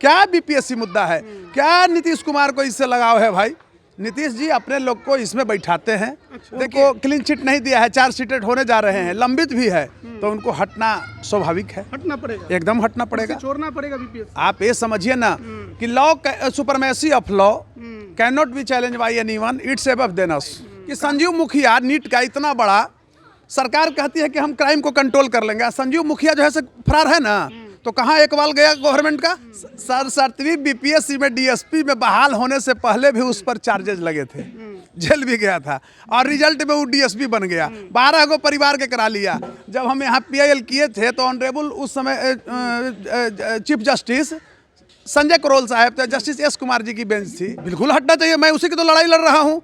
क्या बीपीएससी मुद्दा है, क्या नीतीश कुमार को इससे लगाव है भाई? नीतीश जी अपने लोग को इसमें बैठाते हैं। देखो क्लीन चिट नहीं दिया है, 4 सीटेड होने जा रहे हैं, लंबित भी है, तो उनको हटना स्वाभाविक है, हटना पड़ेगा, एकदम हटना पड़ेगा, छोड़ना पड़ेगा बीपीएससी। आप ये समझिए ना कि law supremacy of law can not be challenge by anyone, it's above than us. कि संजीव मुखिया नीट का इतना बड़ा, सरकार कहती है कि हम क्राइम को कंट्रोल कर लेंगे, संजीव मुखिया जो है से फरार है ना, तो कहाँ इकबाल गया गवर्नमेंट का? सर बीपीएससी में डीएसपी में बहाल होने से पहले भी उस पर चार्जेस लगे थे, जेल भी गया था, और रिजल्ट में वो डीएसपी बन गया, 12 को परिवार के करा लिया। जब हम यहाँ पीआईएल किए थे तो ऑनरेबल उस समय चीफ जस्टिस संजय करोल साहब थे, जस्टिस एस कुमार जी की बेंच थी। बिल्कुल हटना चाहिए, मैं उसी की तो लड़ाई लड़ रहा हूँ,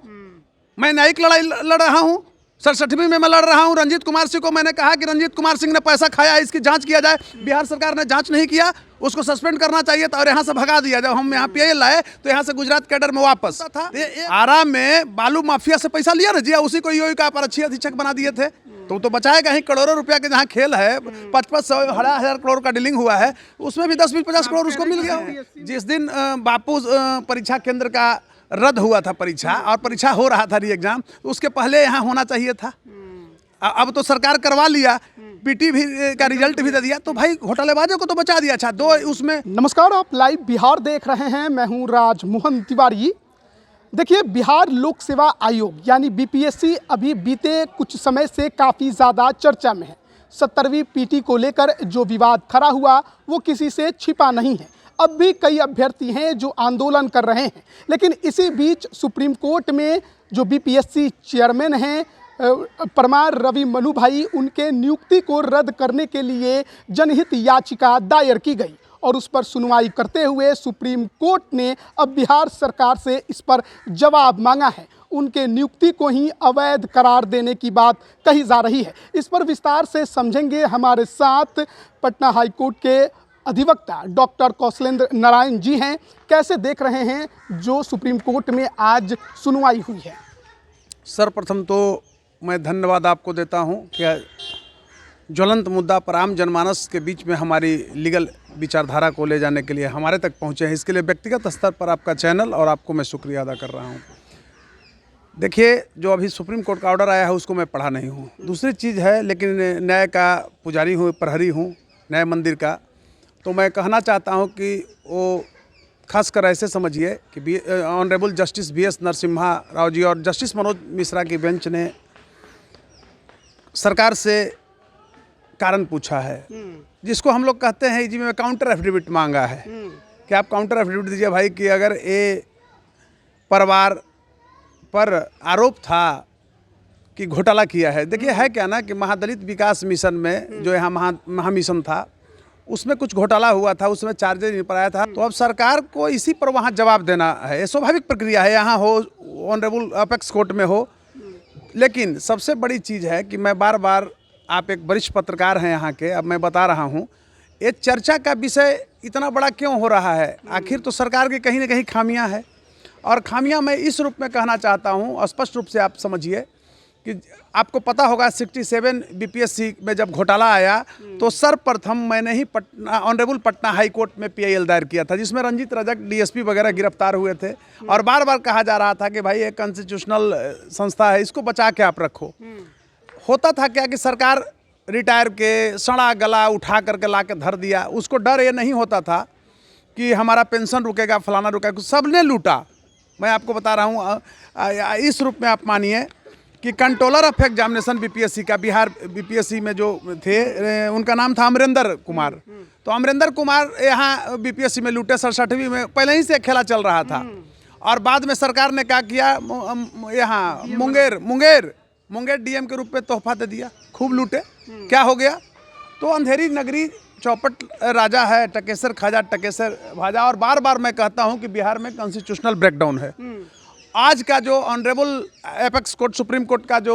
मैं न्यायिक लड़ाई लड़ रहा हूँ। 67वीं में मैं लड़ रहा हूँ। रंजीत कुमार सिंह को मैंने कहा कि रंजीत कुमार सिंह ने पैसा खाया, इसकी जांच किया जाए, बिहार सरकार ने जांच नहीं किया, उसको सस्पेंड करना चाहिए था और यहाँ से भगा दिया। जब हम यहाँ पीआईएल लाए तो यहाँ से गुजरात कैडर में वापस था। आरा में बालू माफिया से पैसा लिया ना जी, उसी को ईओ का आरक्षी अधीक्षक बना दिए थे, तो बचाएगा ही। करोड़ों रुपया के जहाँ खेल है, 55,000 करोड़ का डीलिंग हुआ है, उसमें भी 10-20-50 करोड़ उसको मिल गया। जिस दिन बापू परीक्षा केंद्र का रद्द हुआ था परीक्षा, और परीक्षा हो रहा था री एग्जाम, तो उसके पहले यहाँ होना चाहिए था। अब तो सरकार करवा लिया, पीटी भी का रिजल्ट भी दे दिया, तो भाई घोटालेबाजों को तो बचा दिया। अच्छा दो उसमें। नमस्कार, आप लाइव बिहार देख रहे हैं, मैं हूं राजमोहन तिवारी। देखिए, बिहार लोक सेवा आयोग यानी बीपीएससी अभी बीते कुछ समय से काफ़ी ज़्यादा चर्चा में है। 70वीं पीटी को लेकर जो विवाद खड़ा हुआ वो किसी से छिपा नहीं है। अब भी कई अभ्यर्थी हैं जो आंदोलन कर रहे हैं, लेकिन इसी बीच सुप्रीम कोर्ट में जो बीपीएससी चेयरमैन हैं परमार रवि मनु भाई, उनके नियुक्ति को रद्द करने के लिए जनहित याचिका दायर की गई और उस पर सुनवाई करते हुए सुप्रीम कोर्ट ने अब बिहार सरकार से इस पर जवाब मांगा है। उनके नियुक्ति को ही अवैध करार देने की बात कही जा रही है। इस पर विस्तार से समझेंगे। हमारे साथ पटना हाईकोर्ट के अधिवक्ता डॉक्टर कौशलेंद्र नारायण जी हैं। कैसे देख रहे हैं जो सुप्रीम कोर्ट में आज सुनवाई हुई है? सर्वप्रथम तो मैं धन्यवाद आपको देता हूं कि ज्वलंत मुद्दा पर आम जनमानस के बीच में हमारी लीगल विचारधारा को ले जाने के लिए हमारे तक पहुंचे हैं। इसके लिए व्यक्तिगत स्तर पर आपका चैनल और आपको मैं शुक्रिया अदा कर रहा हूं। देखिए, जो अभी सुप्रीम कोर्ट का ऑर्डर आया है उसको मैं पढ़ा नहीं हूं। दूसरी चीज़ है, लेकिन न्याय का पुजारी हूँ, प्रहरी हूँ न्याय मंदिर का, तो मैं कहना चाहता हूँ कि वो खासकर ऐसे समझिए कि honourable justice BS Narasimha Rao ji और जस्टिस मनोज मिश्रा की बेंच ने सरकार से कारण पूछा है, जिसको हम लोग कहते हैं जी में काउंटर एफिडेविट मांगा है कि आप काउंटर एफिडेविट दीजिए भाई कि अगर ये परिवार पर आरोप था कि घोटाला किया है। देखिए है क्या ना कि महादलित विकास मिशन में जो यहाँ महामिशन था उसमें कुछ घोटाला हुआ था, उसमें चार्जेज नहीं पाया था, तो अब सरकार को इसी पर वहाँ जवाब देना है। ये स्वाभाविक प्रक्रिया है, यहाँ हो ऑनरेबल अपेक्स कोर्ट में हो। लेकिन सबसे बड़ी चीज़ है कि मैं बार बार, आप एक वरिष्ठ पत्रकार हैं यहाँ के, अब मैं बता रहा हूँ ये चर्चा का विषय इतना बड़ा क्यों हो रहा है। आखिर तो सरकार की कहीं ना कहीं खामियां है, और खामियां मैं इस रूप में कहना चाहता हूँ, स्पष्ट रूप से आप समझिए कि आपको पता होगा 67 बीपीएससी में जब घोटाला आया तो सर्वप्रथम मैंने ही ऑनरेबल पटना हाई कोर्ट में पीआईएल दायर किया था, जिसमें रंजीत रजक डीएसपी वगैरह गिरफ्तार हुए थे, और बार बार कहा जा रहा था कि भाई ये कॉन्स्टिट्यूशनल संस्था है, इसको बचा के आप रखो। होता था क्या कि सरकार रिटायर के सड़ा गला उठा करके ला के धर दिया, उसको डर ये नहीं होता था कि हमारा पेंशन रुकेगा, फलाना रुकेगा, सबने लूटा। मैं आपको बता रहा हूँ इस रूप में, आप मानिए कि कंट्रोलर ऑफ एग्जामिनेशन बीपीएससी का, बिहार बीपीएससी में जो थे उनका नाम था अमरेंद्र कुमार, तो अमरेंद्र कुमार यहाँ बीपीएससी में लूटे। 67वीं में पहले ही से खेला चल रहा था, और बाद में सरकार ने क्या किया, यहाँ मुंगेर डीएम के रूप में तोहफा दे दिया, खूब लूटे। क्या हो गया, तो अंधेरी नगरी चौपट राजा है, टकेसर खाजा टकेसर भाजा। और बार बार मैं कहता हूँ कि बिहार में कॉन्स्टिट्यूशनल ब्रेकडाउन है। आज का जो honourable apex court, supreme court का जो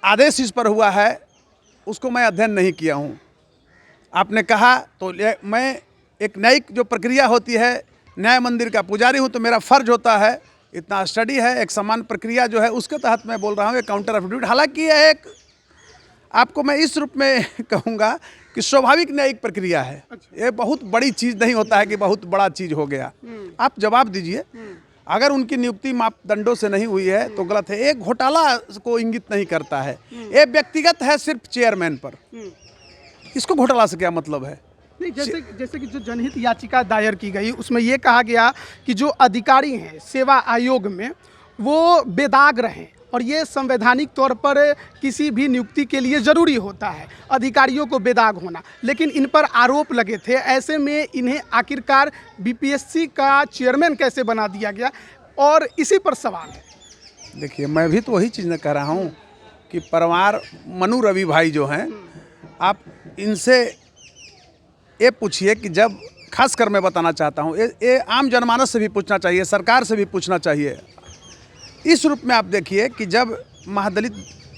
आदेश इस पर हुआ है उसको मैं अध्ययन नहीं किया हूँ। आपने कहा तो मैं एक न्यायिक जो प्रक्रिया होती है, न्याय मंदिर का पुजारी हूँ, तो मेरा फर्ज होता है, इतना स्टडी है, एक समान प्रक्रिया जो है उसके तहत मैं बोल रहा हूँ, एक काउंटर एफिडेविट। हालांकि यह एक आपको मैं इस रूप में कहूँगा कि स्वाभाविक न्यायिक प्रक्रिया है। ये बहुत बड़ी चीज़ नहीं होता है कि बहुत बड़ा चीज़ हो गया। आप जवाब दीजिए, अगर उनकी नियुक्ति मापदंडों से नहीं हुई है तो गलत है। एक घोटाला को इंगित नहीं करता है, ये व्यक्तिगत है सिर्फ चेयरमैन पर। इसको घोटाला से क्या मतलब है? नहीं, जैसे कि जो जनहित याचिका दायर की गई उसमें ये कहा गया कि जो अधिकारी हैं सेवा आयोग में वो बेदाग रहें, और ये संवैधानिक तौर पर किसी भी नियुक्ति के लिए ज़रूरी होता है अधिकारियों को बेदाग होना, लेकिन इन पर आरोप लगे थे। ऐसे में इन्हें आखिरकार बीपीएससी का चेयरमैन कैसे बना दिया गया, और इसी पर सवाल है। देखिए, मैं भी तो वही चीज़ न कह रहा हूँ कि परमार मनु रवि भाई जो हैं, आप इनसे ये पूछिए कि जब, खासकर मैं बताना चाहता हूँ, ये आम जनमानस से भी पूछना चाहिए, सरकार से भी पूछना चाहिए। इस रूप में आप देखिए कि जब महादलित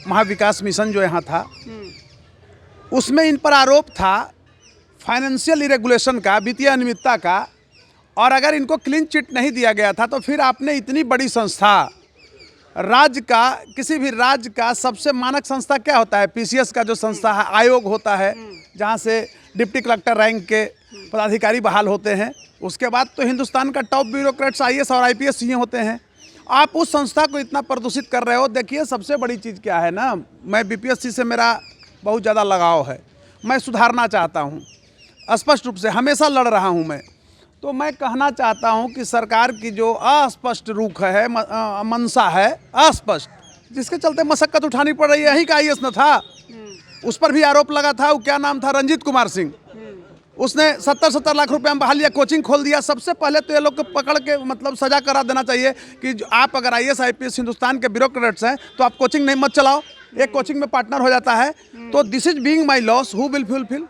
महाविकास मिशन जो यहाँ था, उसमें इन पर आरोप था फाइनेंशियल इरेगुलेशन का, वित्तीय अनियमितता का, और अगर इनको क्लीन चिट नहीं दिया गया था तो फिर आपने इतनी बड़ी संस्था, राज्य का, किसी भी राज्य का सबसे मानक संस्था क्या होता है? पीसीएस का जो संस्था है, आयोग होता है जहाँ से डिप्टी कलेक्टर रैंक के पदाधिकारी बहाल होते हैं। उसके बाद तो हिंदुस्तान का टॉप ब्यूरोक्रेट्स आईएएस और आईपीएस ये होते हैं। आप उस संस्था को इतना प्रदूषित कर रहे हो। देखिए, सबसे बड़ी चीज़ क्या है ना, मैं बीपीएससी से मेरा बहुत ज़्यादा लगाव है, मैं सुधारना चाहता हूँ, स्पष्ट रूप से हमेशा लड़ रहा हूँ मैं। तो मैं कहना चाहता हूँ कि सरकार की जो अस्पष्ट रुख है, मंशा है अस्पष्ट, जिसके चलते मशक्कत उठानी पड़ रही है। यही का आईएएस न था, उस पर भी आरोप लगा था, वो क्या नाम था, रंजीत कुमार सिंह। उसने 70-70 लाख रुपए में बहाल लिया, कोचिंग खोल दिया। सबसे पहले तो ये लोग को पकड़ के मतलब सजा करा देना चाहिए कि आप अगर आईएएस आईपीएस हिंदुस्तान के ब्यूरोक्रेट्स हैं तो आप कोचिंग नहीं मत चलाओ। एक कोचिंग में पार्टनर हो जाता है तो this is being my loss, who will fulfil.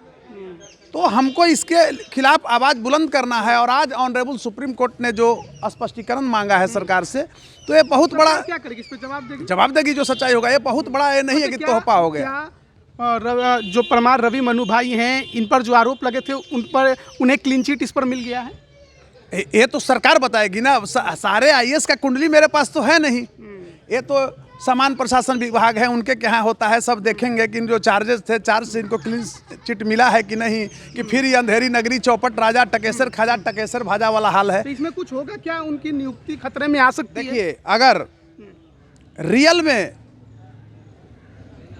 तो हमको इसके खिलाफ आवाज़ बुलंद करना है। और आज ऑनरेबल सुप्रीम कोर्ट ने जो स्पष्टीकरण मांगा है सरकार से, तो ये बहुत बड़ा, क्या करेगी इस पर? जवाब देगी जो सच्चाई होगा। ये बहुत बड़ा, ये नहीं है कि तोहफा हो गया। और जो परमार रवि मनु भाई हैं, इन पर जो आरोप लगे थे उन पर, उन्हें क्लीन चिट इस पर मिल गया है? ये तो सरकार बताएगी ना। सारे आईएएस का कुंडली मेरे पास तो है नहीं। ये तो समान प्रशासन विभाग है, उनके क्या होता है सब देखेंगे कि जो चार्जेस थे, चार्ज से इनको क्लीन चिट मिला है कि नहीं, कि फिर ये अंधेरी नगरी, चौपट राजा, टकेसर खाजा, टकेसर भाजा वाला हाल है। तो इसमें कुछ होगा क्या? उनकी नियुक्ति खतरे में आ सकती है? देखिए, अगर रियल में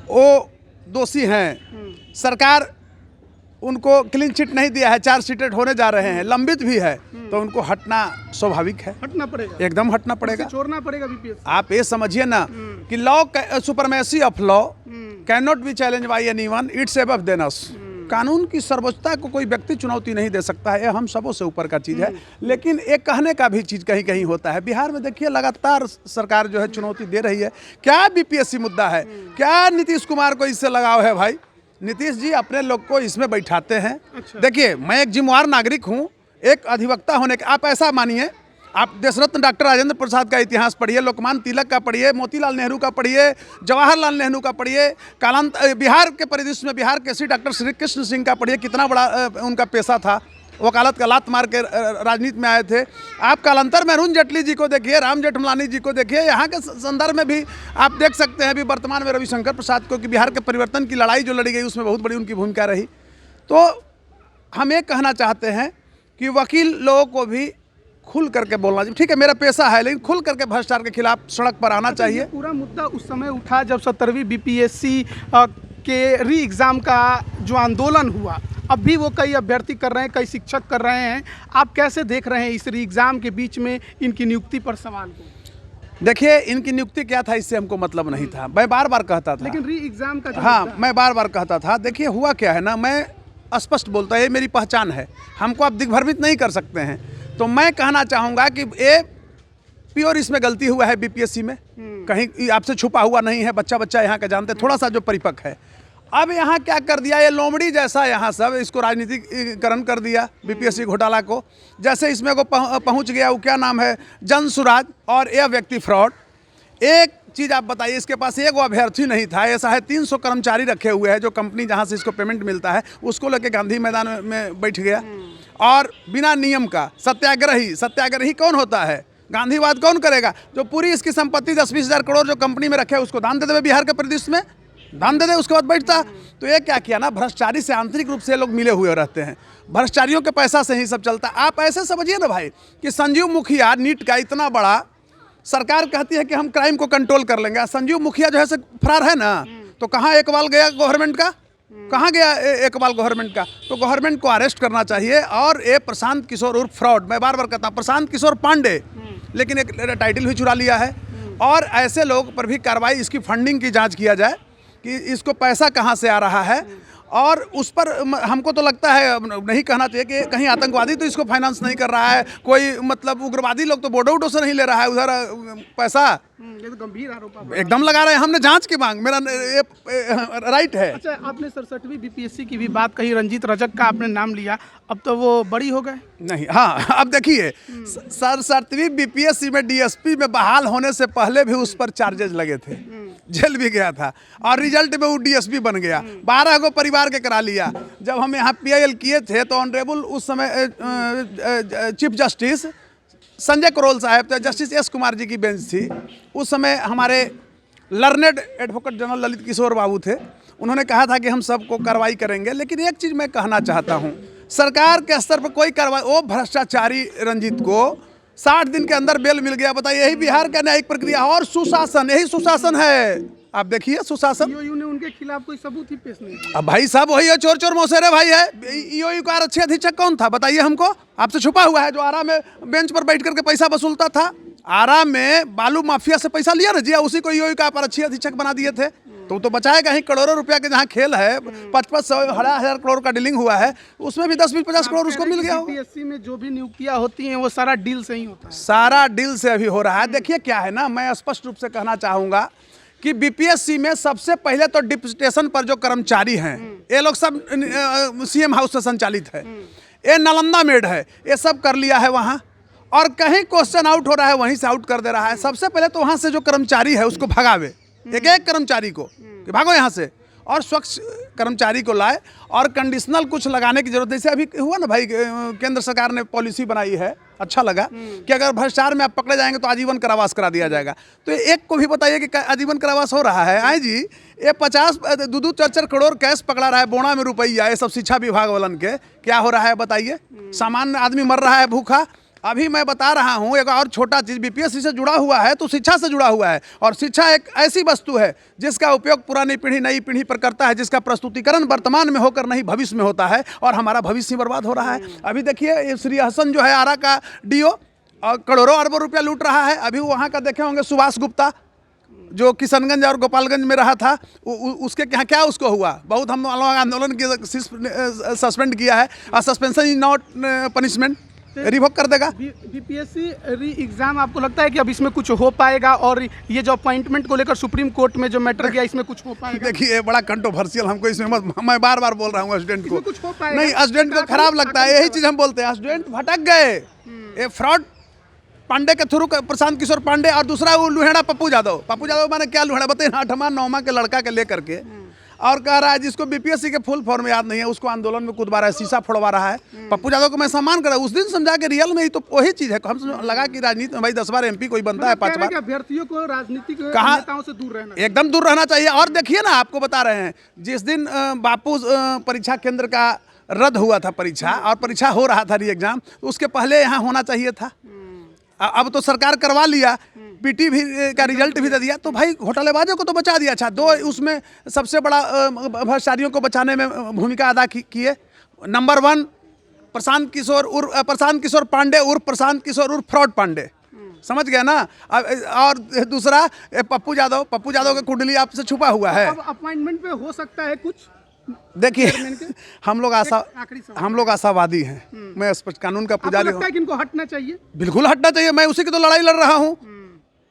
वो दोषी हैं, सरकार उनको क्लीन चिट नहीं दिया है, चार्जशीटेड होने जा रहे हैं, लंबित भी है, तो उनको हटना स्वाभाविक है। हटना पड़ेगा, एकदम हटना पड़ेगा, छोड़ना पड़ेगा बीपीएस। आप ये समझिए ना कि law, supremacy of law can not be challenge by anyone, it's above than us. कानून की सर्वोच्चता को कोई व्यक्ति चुनौती नहीं दे सकता है, ये हम सबों से ऊपर का चीज़ है। लेकिन एक कहने का भी चीज़ कहीं कहीं होता है। बिहार में देखिए लगातार सरकार जो है चुनौती दे रही है। क्या बीपीएससी मुद्दा है? क्या नीतीश कुमार को इससे लगाव है? भाई नीतीश जी अपने लोग को इसमें बैठाते हैं। अच्छा। देखिए, मैं एक जिम्मेवार नागरिक हूँ, एक अधिवक्ता होने के, आप ऐसा मानिए, आप देशरत्न डॉक्टर राजेंद्र प्रसाद का इतिहास पढ़िए, लोकमान्य तिलक का पढ़िए, मोतीलाल नेहरू का पढ़िए, जवाहरलाल नेहरू का पढ़िए, बिहार के परिदृश्य में बिहार के श्री डॉक्टर श्री कृष्ण सिंह का पढ़िए, कितना बड़ा उनका पेशा था, वकालत का लात मार के राजनीति में आए थे। आप कालांतर में अरुण जेटली जी को देखिए, राम जेठमलानी जी को देखिए, यहाँ के संदर्भ में भी आप देख सकते हैं। अभी वर्तमान में रविशंकर प्रसाद को, कि बिहार के परिवर्तन की लड़ाई जो लड़ी गई उसमें बहुत बड़ी उनकी भूमिका रही। तो हम ये कहना चाहते हैं कि वकील लोगों को भी खुल करके बोलना चाहिए। ठीक है, मेरा पेशा है, लेकिन खुल करके भ्रष्टाचार के खिलाफ सड़क पर आना चाहिए। पूरा मुद्दा उस समय उठा जब 17वीं बीपीएससी के री एग्ज़ाम का जो आंदोलन हुआ। अब भी वो कई अभ्यर्थी कर रहे हैं, कई शिक्षक कर रहे हैं। आप कैसे देख रहे हैं इस री एग्ज़ाम के बीच में इनकी नियुक्ति पर सवाल को? देखिए, इनकी नियुक्ति क्या था इससे हमको मतलब नहीं था, मैं बार बार कहता था। लेकिन री एग्ज़ाम का, हाँ, मैं बार बार कहता था। देखिए, हुआ क्या है ना, मैं स्पष्ट बोलता है, ये मेरी पहचान है, हमको आप दिग्भ्रमित नहीं कर सकते हैं। तो मैं कहना चाहूँगा कि ये प्योर इसमें गलती हुआ है बीपीएससी में, कहीं आपसे छुपा हुआ नहीं है। बच्चा बच्चा यहाँ का जानते, थोड़ा सा जो परिपक्व है। अब यहाँ क्या कर दिया, ये लोमड़ी जैसा यहाँ सब इसको राजनीतिकरण कर दिया बीपीएससी घोटाला को। जैसे इसमें को पहुँच गया, वो क्या नाम है, जनसुराज और यह व्यक्ति फ्रॉड। एक चीज़ आप बताइए, इसके पास एक अभ्यर्थी नहीं था, ऐसा है 300 कर्मचारी रखे हुए हैं, जो कंपनी जहाँ से इसको पेमेंट मिलता है उसको लेके गांधी मैदान में बैठ गया। और बिना नियम का सत्याग्रही कौन होता है? गांधीवाद कौन करेगा? जो पूरी इसकी संपत्ति 10-20 हज़ार करोड़ जो कंपनी में रखे है उसको दान दे देवे बिहार के परिदृश्य में। दान दे दे, उसके बाद बैठता। तो ये क्या किया ना, भ्रष्टाचारी से आंतरिक रूप से ये लोग मिले हुए रहते हैं, भ्रष्टाचारियों के पैसा से ही सब चलता। आप ऐसे समझिए ना भाई कि संजीव मुखिया नीट का इतना बड़ा, सरकार कहती है कि हम क्राइम को कंट्रोल कर लेंगे, संजीव मुखिया जो है से फरार है ना, तो कहाँ इकबाल गया गवर्नमेंट का, कहाँ गया इकबाल गवर्नमेंट का? तो गवर्नमेंट को अरेस्ट करना चाहिए। और ये प्रशांत किशोर उर्फ फ्रॉड, मैं बार बार कहता हूँ प्रशांत किशोर पांडे, लेकिन एक टाइटल भी चुरा लिया है। और ऐसे लोग पर भी कार्रवाई, इसकी फंडिंग की जांच किया जाए कि इसको पैसा कहाँ से आ रहा है। और उस पर हमको तो लगता है, नहीं कहना चाहिए कि कहीं आतंकवादी तो इसको फाइनेंस नहीं कर रहा है, कोई मतलब उग्रवादी लोग तो बोडो उडो से नहीं ले रहा है उधर पैसा। ये तो गंभीर आरोप एकदम लगा रहे हैं, हमने जांच की मांग, मेरा ये राइट है। अच्छा, आपने 67वीं बीपीएससी की भी बात कही, रंजीत रजक का आपने नाम लिया, अब तो वो बड़ी हो गए? नहीं, हाँ, अब देखिए 67वीं बीपीएससी में डीएसपी में बहाल होने से पहले भी उस पर चार्जेस लगे थे, जेल भी गया था, और रिजल्ट में वो डीएसपी बन गया। 12 को परिवार के करा लिया। जब हम यहाँ पीआईएल किए थे तो ऑनरेबल उस समय चीफ जस्टिस संजय करोल साहब थे, जस्टिस एस कुमार जी की बेंच थी। उस समय हमारे learned advocate general Lalit Kishore बाबू थे, उन्होंने कहा था कि हम सबको कार्रवाई करेंगे। लेकिन एक चीज़ मैं कहना चाहता हूँ, सरकार के स्तर पर कोई कार्रवाई, वो भ्रष्टाचारी रंजीत को 60 दिन के अंदर बेल मिल गया। बताइए, यही बिहार का न्यायिक प्रक्रिया और सुशासन, यही सुशासन है। आप देखिए सुशासन। ईओयू ने उनके खिलाफ कोई सबूत ही पेश नहीं किया। अब भाई साहब वही है, चोर चोर मौसेरे भाई है। ईओयू का आरक्षी अधीक्षक कौन था बताइए हमको? आपसे छुपा हुआ है, जो आरा में बेंच पर बैठ करके पैसा वसूलता था, आरा में बालू माफिया से पैसा लिया ना जी, उसी को ईओयू का आरक्षी अधीक्षक बना दिए थे। तो बचाएगा ही, करोड़ों रुपया के जहाँ खेल है, 500-1000 करोड़ का डीलिंग हुआ है, उसमें भी 10-20-50 करोड़ उसको मिल गया। बीपीएससी में जो भी नियुक्तियां होती हैं वो सारा डील से ही होता है, सारा डील से अभी हो रहा है। देखिए क्या है ना, मैं स्पष्ट रूप से कहना चाहूँगा कि बीपीएससी में सबसे पहले तो डिप्यूटेशन पर जो कर्मचारी हैं, ये लोग सब सीएम हाउस से संचालित है, ये नालंदा मेड है, ये सब कर लिया है वहाँ। और कहीं क्वेश्चन आउट हो रहा है वहीं से आउट कर दे रहा है। सबसे पहले तो वहाँ से जो कर्मचारी है उसको भगावे, एक एक कर्मचारी को कि भागो यहाँ से, और स्वच्छ कर्मचारी को लाए। और कंडीशनल कुछ लगाने की जरूरत, जैसे अभी हुआ ना भाई, केंद्र सरकार ने पॉलिसी बनाई है, अच्छा लगा कि अगर भ्रष्टाचार में आप पकड़े जाएंगे तो आजीवन कारावास करा दिया जाएगा। तो एक को भी बताइए कि आजीवन कारावास हो रहा है। आए जी, ये 50-2 4 करोड़ कैश पकड़ा रहा है, बोना में रुपया, ये सब शिक्षा विभाग वालन के। क्या हो रहा है बताइए? सामान्य आदमी मर रहा है भूखा। अभी मैं बता रहा हूँ एक और छोटा चीज़, बीपीएससी से जुड़ा हुआ है तो शिक्षा से जुड़ा हुआ है। और शिक्षा एक ऐसी वस्तु है जिसका उपयोग पुरानी पीढ़ी नई पीढ़ी पर करता है, जिसका प्रस्तुतिकरण वर्तमान में होकर नहीं भविष्य में होता है, और हमारा भविष्य ही बर्बाद हो रहा है। अभी देखिए श्री हसन जो है आरा का डीओ, और करोड़ों अरबों रुपया लूट रहा है। अभी वहाँ का देखे होंगे सुभाष गुप्ता, जो किशनगंज और गोपालगंज में रहा था, उसके क्या उसको हुआ? बहुत हम लोग आंदोलन की सस्पेंड किया है, और suspension is not punishment, revoke कर देगा। बीपीएससी री एग्जाम, आपको लगता है कि अब इसमें कुछ हो पाएगा? और ये जो अपॉइंटमेंट को लेकर सुप्रीम कोर्ट में जो मैटर गया, इसमें कुछ हो पाएगा? देखिए बड़ा कंट्रोवर्शियल, हमको इसमें मैं बार बार बोल रहा हूँ स्टूडेंट को कुछ हो पाएगा? नहीं, स्टूडेंट को खराब लगता है, यही चीज़ हम बोलते हैं, स्टूडेंट भटक गए। ये फ्रॉड पांडे के थ्रू, प्रशांत किशोर पांडे, और दूसरा वो लुहेड़ा पप्पू यादव मैंने क्या लुहेड़ा बताइए, 8वां 9वां के लड़का के लेकर के, और कह रहा है जिसको बीपीएससी के फुल फॉर्म याद नहीं है उसको आंदोलन में कूदवा रहा है, शीशा फोड़वा रहा है। पप्पू यादव को मैं सम्मान कर रहा हूँ, उस दिन समझा के रियल में ही तो वही चीज़ है। हम लगा कि राजनीति में भाई 10 बार एमपी कोई बनता है, 5 बार। अभ्यर्थियों को राजनीतिक नेताओं से दूर रहना, एकदम दूर रहना चाहिए। और देखिए ना, आपको बता रहे हैं, जिस दिन बापू परीक्षा केंद्र का रद्द हुआ था परीक्षा, और परीक्षा हो रहा था री एग्जाम, उसके पहले यहाँ होना चाहिए था। अब तो सरकार करवा लिया, पीटी भी का रिजल्ट भी दे दिया, तो भाई घोटालेबाजों को तो बचा दिया। अच्छा, 2 उसमें सबसे बड़ा भ्रष्टाचारियों को बचाने में भूमिका अदा किए। नंबर 1 प्रशांत किशोर पांडे उर्फ प्रशांत किशोर उर्फ फ्रॉड पांडे, समझ गया ना? और दूसरा पप्पू यादव की कुंडली आपसे छुपा हुआ है। अब अपॉइंटमेंट पे हो सकता है कुछ? देखिए हम लोग आशावादी हैं। मैं कानून का पुजारी हूँ। कि इनको हटना चाहिए? बिल्कुल हटना चाहिए। मैं उसी की तो लड़ाई लड़ रहा हूँ।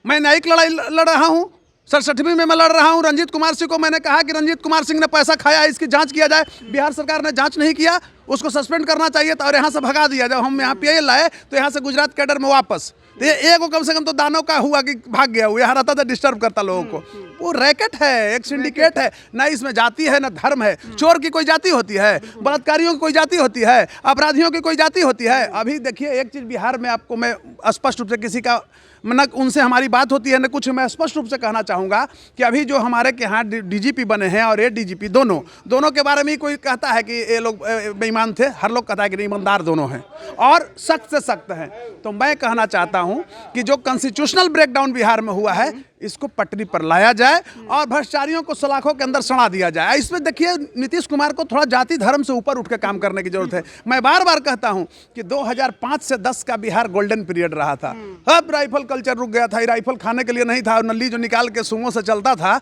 मैं न्यायिक लड़ाई लड़ रहा हूँ। 67वीं में मैं लड़ रहा हूँ। रंजीत कुमार सिंह को मैंने कहा कि रंजीत कुमार सिंह ने पैसा खाया, इसकी जांच किया जाए। बिहार सरकार ने जांच नहीं किया, उसको सस्पेंड करना चाहिए था और यहाँ से भगा दिया। जब हम यहाँ पीआईएल लाए तो यहाँ से गुजरात कैडर में वापस, तो ये एक कम से कम तो दानों का हुआ कि भाग गया, वो यहाँ रहता था, डिस्टर्ब करता लोगों को। वो रैकेट है, एक सिंडिकेट है, ना इसमें जाति है ना धर्म है। चोर की कोई जाति होती है, बलात्कारियों की कोई जाति होती है, अपराधियों की कोई जाति होती है। अभी देखिए एक चीज़ बिहार में आपको मैं स्पष्ट रूप से किसी का न उनसे हमारी बात होती है न कुछ। मैं स्पष्ट रूप से कहना चाहूँगा कि अभी जो हमारे के यहाँ डीजीपी बने हैं और एडीजीपी दोनों के बारे में ही कोई कहता है कि ये लोग बेईमान थे, हर लोग कहता है कि ईमानदार दोनों हैं और सख्त से सख्त हैं। तो मैं कहना चाहता हूँ कि जो कॉन्स्टिट्यूशनल ब्रेकडाउन बिहार में हुआ है इसको पटरी पर लाया जाए और भ्रष्टाचारियों को सलाखों के अंदर सड़ा दिया जाए। इसमें देखिए नीतीश कुमार को थोड़ा जाति धर्म से ऊपर उठ के काम करने की जरूरत है। मैं बार बार कहता हूं कि 2005 से 10 का बिहार गोल्डन पीरियड रहा था। अब राइफल कल्चर रुक गया था। ये राइफल खाने के लिए नहीं था, नली जो निकाल के सुमो से चलता था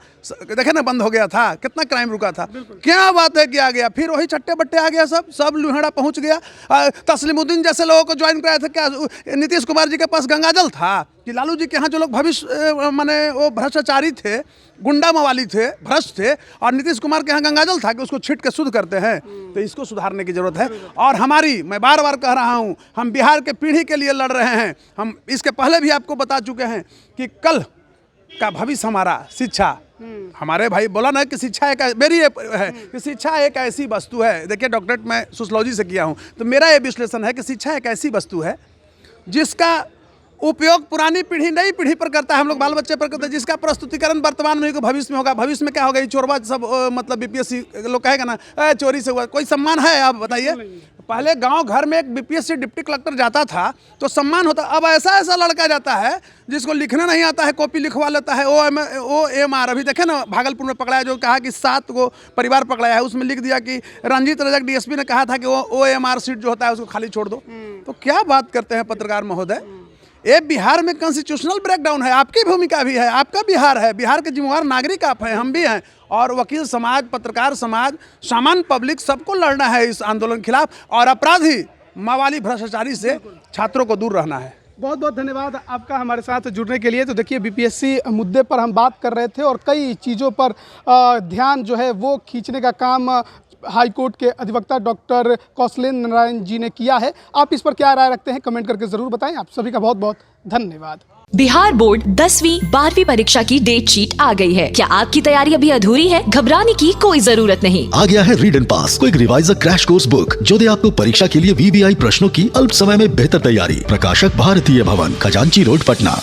देखे ना बंद हो गया था। कितना क्राइम रुका था, क्या बात है कि आ गया। फिर वही चट्टे बट्टे आ गया, सब लुहेड़ा पहुंच गया। तस्लीमुद्दीन जैसे लोगों को ज्वाइन कराया था। क्या नीतीश कुमार जी के पास गंगाजल था कि लालू जी के यहाँ जो लोग भविष्य माने वो भ्रष्टाचारी थे, गुंडा मवाली थे, भ्रष्ट थे, और नीतीश कुमार के यहाँ गंगाजल था कि उसको छिट के शुद्ध करते हैं। तो इसको सुधारने की जरूरत है। और मैं बार बार कह रहा हूँ, हम बिहार के पीढ़ी के लिए लड़ रहे हैं। हम इसके पहले भी आपको बता चुके हैं कि कल का भविष्य हमारा शिक्षा। हमारे भाई बोला ना कि शिक्षा एक मेरी है कि शिक्षा एक ऐसी वस्तु है। देखिए डॉक्टरेट मैं सोशियोलॉजी से किया हूँ, तो मेरा ये विश्लेषण है कि शिक्षा एक ऐसी वस्तु है जिसका उपयोग पुरानी पीढ़ी नई पीढ़ी पर करता है, हम लोग बाल बच्चे पर करते हैं, जिसका प्रस्तुतिकरण वर्तमान में भविष्य में होगा। भविष्य में क्या होगा, ये चोरबा सब मतलब बीपीएससी लोग कहेगा ना चोरी से हुआ, कोई सम्मान है आप बताइए। पहले गांव घर में एक बीपीएससी डिप्टी कलेक्टर जाता था तो सम्मान होता। अब ऐसा लड़का जाता है जिसको लिखना नहीं आता है, कॉपी लिखवा लेता है। OMR अभी देखे ना भागलपुर में पकड़ाया, जो कहा कि 7 को परिवार पकड़ाया है, उसमें लिख दिया कि रंजीत रजक डीएसपी ने कहा था कि OMR सीट जो होता है उसको खाली छोड़ दो। तो क्या बात करते हैं पत्रकार महोदय। ये बिहार में कॉन्स्टिट्यूशनल ब्रेकडाउन है, आपकी भूमिका भी है, आपका बिहार है, बिहार के जिम्मेवार नागरिक आप हैं, हम भी हैं, और वकील समाज, पत्रकार समाज, सामान्य पब्लिक सबको लड़ना है इस आंदोलन के खिलाफ। और अपराधी मवाली भ्रष्टाचारी से छात्रों को दूर रहना है। बहुत बहुत धन्यवाद आपका हमारे साथ जुड़ने के लिए। तो देखिए बीपीएससी मुद्दे पर हम बात कर रहे थे और कई चीज़ों पर ध्यान जो है वो खींचने का काम हाई कोर्ट के अधिवक्ता डॉक्टर कौशलेंद्र नारायण जी ने किया है। आप इस पर क्या राय रखते हैं कमेंट करके ज़रूर बताएं। आप सभी का बहुत बहुत धन्यवाद। बिहार बोर्ड 10वीं 12वीं परीक्षा की डेट शीट आ गई है। क्या आपकी तैयारी अभी अधूरी है? घबराने की कोई जरूरत नहीं। आ गया है read and pass quick reviser crash course book, जो दे आपको परीक्षा के लिए VVI प्रश्नों की अल्प समय में बेहतर तैयारी। प्रकाशक भारतीय भवन, खजांची रोड, पटना।